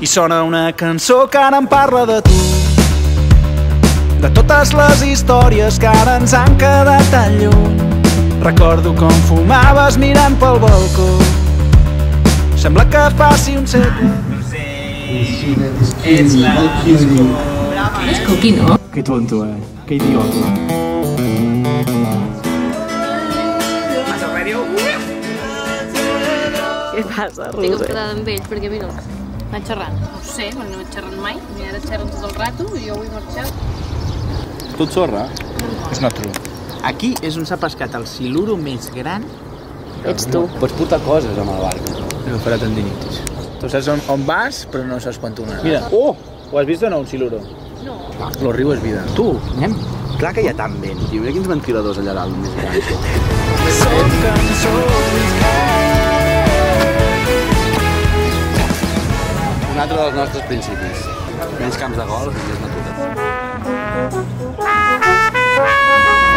I sona una cançó que ara em parla de tu, de totes les històries que ara ens han quedat tan lluny. Recordo com fumaves mirant pel balcó, sembla que faci un segle. Ets la Escolti, no? Que tonto, que idiota. Què passa, Estic Roser? enfadada amb ell perquè a mi no m'ha xerrat. No ho sé, perquè no m'ha xerrat mai. I ara xerren tot el rato i jo vull marxar. Tu ets sorra? És not true. Aquí és on s'ha pescat el siluro més gran. Ets tu. Pots portar coses amb el barco. No farà tendinitis. Tu saps on vas, però no saps quan tornaràs. Mira, Oh! Ho has vist o no, un siluro? No. Lo riu és vida. tu, anem. Clar que hi ha tant vent, tio. Mira quins ventiladors allà dalt més grans. Som cançons Un altre dels nostres principis. Menys camps de golf i més natura.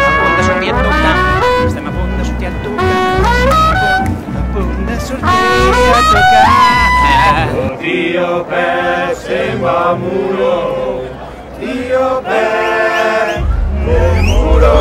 a punt de sortir a tocar. Estem a punt de sortir a tocar. A punt de sortir a tocar. Dio per sembra muro, Dio per il muro